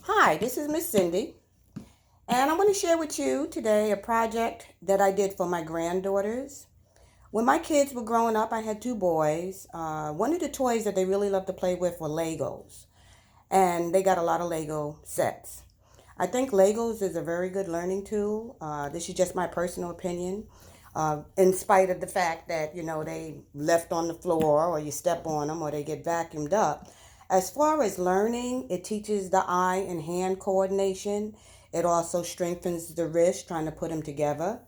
Hi, this is Miss Cindy, and I'm going to share with you today a project that I did for my granddaughters. When my kids were growing up, I had two boys. One of the toys that they really loved to play with were Legos, and they got a lot of Lego sets. I think Legos is a very good learning tool. This is just my personal opinion. In spite of the fact that they left on the floor or you step on them or they get vacuumed up, as far as learning, it teaches the eye and hand coordination. It also strengthens the wrist trying to put them together.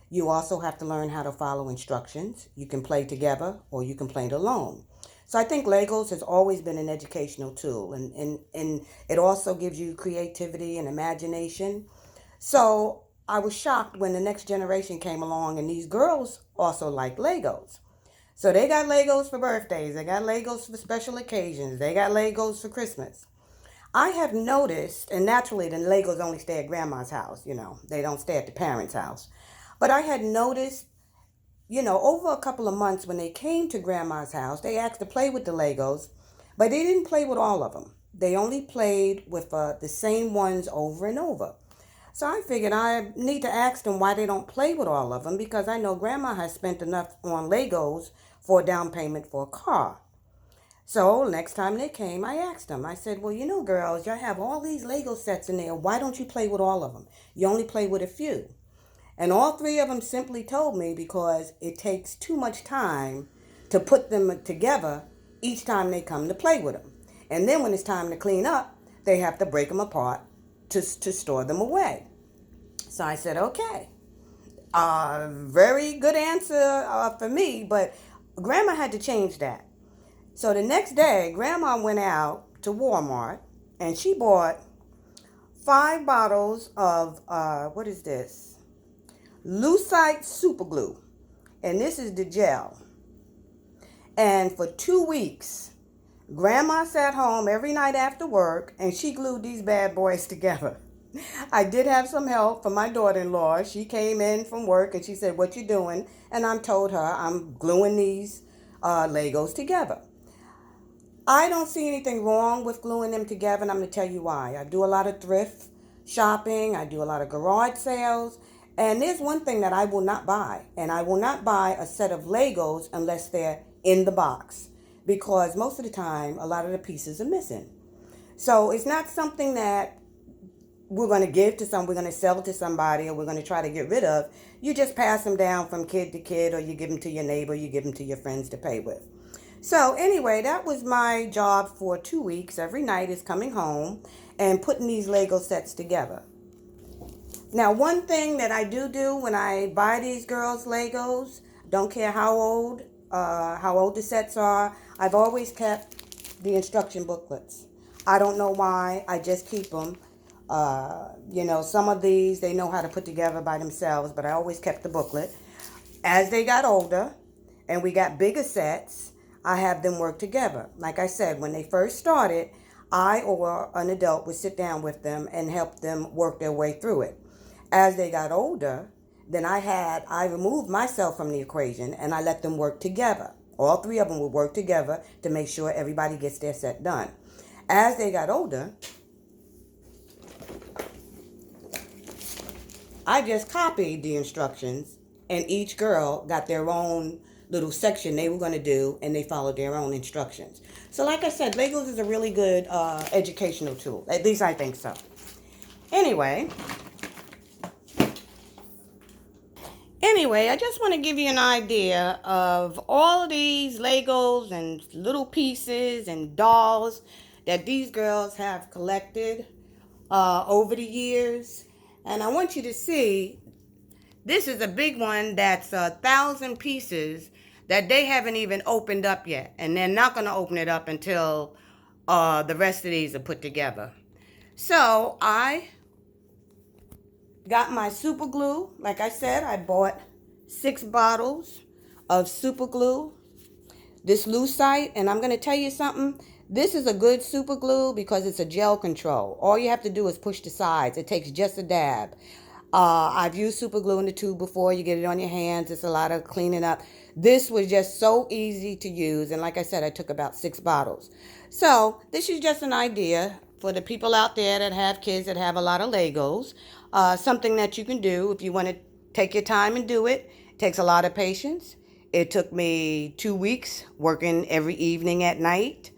You also have to learn how to follow instructions. You can play together or you can play alone. So I think Legos has always been an educational tool, and it also gives you creativity and imagination. So I was shocked when the next generation came along and these girls also like Legos. So they got Legos for birthdays, they got Legos for special occasions, they got Legos for Christmas. I have noticed, and naturally the Legos only stay at grandma's house, they don't stay at the parents' house. But I had noticed, over a couple of months when they came to grandma's house, they asked to play with the Legos, but they didn't play with all of them. They only played with the same ones over and over. So I figured I need to ask them why they don't play with all of them because I know grandma has spent enough on Legos for a down payment for a car. So next time they came, I asked them. I said, well, girls, y'all have all these Lego sets in there. Why don't you play with all of them? You only play with a few. And all three of them simply told me because it takes too much time to put them together each time they come to play with them. And then when it's time to clean up, they have to break them apart to store them away. So I said, okay. Very good answer for me, but Grandma had to change that. So the next day, Grandma went out to Walmart and she bought 5 bottles of, what is this? Lucite Super Glue. And this is the gel. And for 2 weeks, Grandma sat home every night after work and she glued these bad boys together. I did have some help from my daughter-in-law. She came in from work and she said, what you doing? And I told her I'm gluing these Legos together. I don't see anything wrong with gluing them together, and I'm going to tell you why. I do a lot of thrift shopping, I do a lot of garage sales, and there's one thing that I will not buy, and I will not buy a set of Legos unless they're in the box, because most of the time, a lot of the pieces are missing. So it's not something that we're going to give to we're going to sell it to somebody, or we're going to try to get rid of. You just pass them down from kid to kid, or you give them to your neighbor, you give them to your friends to play with. So anyway, that was my job for 2 weeks. Every night is coming home and putting these Lego sets together. Now, one thing that I do when I buy these girls Legos, don't care how old the sets are, I've always kept the instruction booklets. I don't know why. I just keep them. Some of these they know how to put together by themselves, but I always kept the booklet. As they got older and we got bigger sets, I have them work together. Like I said, when they first started, I or an adult would sit down with them and help them work their way through it. As they got older, then I removed myself from the equation and I let them work together. All three of them would work together to make sure everybody gets their set done. As they got older, I just copied the instructions and each girl got their own little section they were going to do and they followed their own instructions. So like I said, Legos is a really good educational tool. At least I think so. Anyway, I just want to give you an idea of all of these Legos and little pieces and dolls that these girls have collected over the years. And I want you to see, this is a big one that's 1,000 pieces that they haven't even opened up yet. And they're not going to open it up until the rest of these are put together. So I got my super glue. Like I said, I bought 6 bottles of super glue. This Lucite, and I'm going to tell you something. This is a good super glue because it's a gel control. All you have to do is push the sides. It takes just a dab. I've used super glue in the tube before. You get it on your hands. It's a lot of cleaning up. This was just so easy to use. And like I said, I took about 6 bottles. So this is just an idea for the people out there that have kids that have a lot of Legos, something that you can do if you want to take your time and do it. It takes a lot of patience. It took me 2 weeks working every evening at night.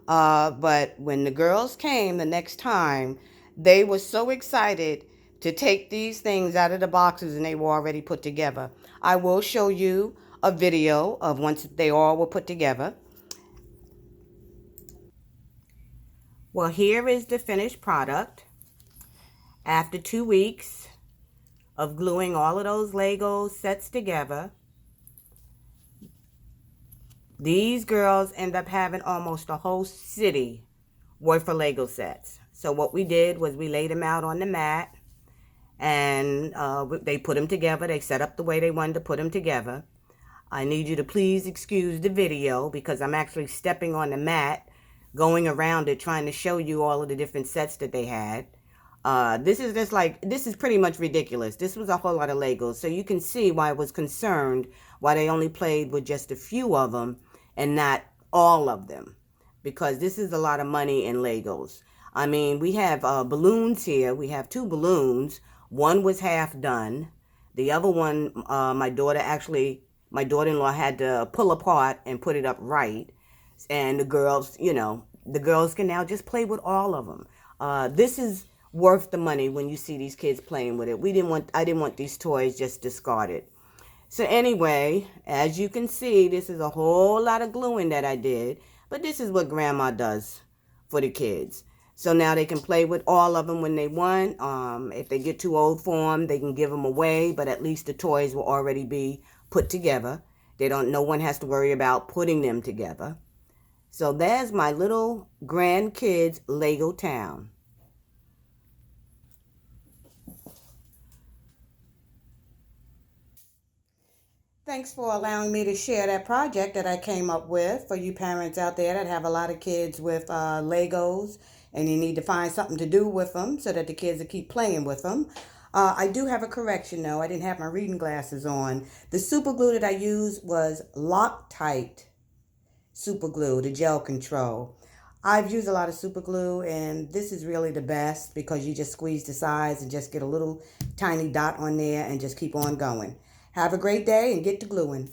But when the girls came the next time, they were so excited to take these things out of the boxes and they were already put together. I will show you a video of once they all were put together. Well, here is the finished product. After 2 weeks of gluing all of those Lego sets together, these girls end up having almost a whole city worth of Lego sets. So what we did was we laid them out on the mat and they put them together. They set up the way they wanted to put them together. I need you to please excuse the video because I'm actually stepping on the mat, going around it, trying to show you all of the different sets that they had. This is pretty much ridiculous. This was a whole lot of Legos. So you can see why I was concerned why they only played with just a few of them and not all of them. Because this is a lot of money in Legos. I mean, we have balloons here. We have 2 balloons. One was half done. The other one, my daughter-in-law had to pull apart and put it up right. And the girls, the girls can now just play with all of them. This is worth the money when you see these kids playing with it. I didn't want these toys just discarded. So anyway, as you can see, this is a whole lot of gluing that I did. But this is what Grandma does for the kids. So now they can play with all of them when they want. If they get too old for them, they can give them away. But at least the toys will already be put together. No one has to worry about putting them together. So there's my little grandkids Lego town. Thanks for allowing me to share that project that I came up with for you parents out there that have a lot of kids with Legos and you need to find something to do with them so that the kids will keep playing with them. I do have a correction though. I didn't have my reading glasses on. The super glue that I used was Loctite super glue, the gel control. I've used a lot of super glue and this is really the best because you just squeeze the sides and just get a little tiny dot on there and just keep on going. Have a great day and get to gluing.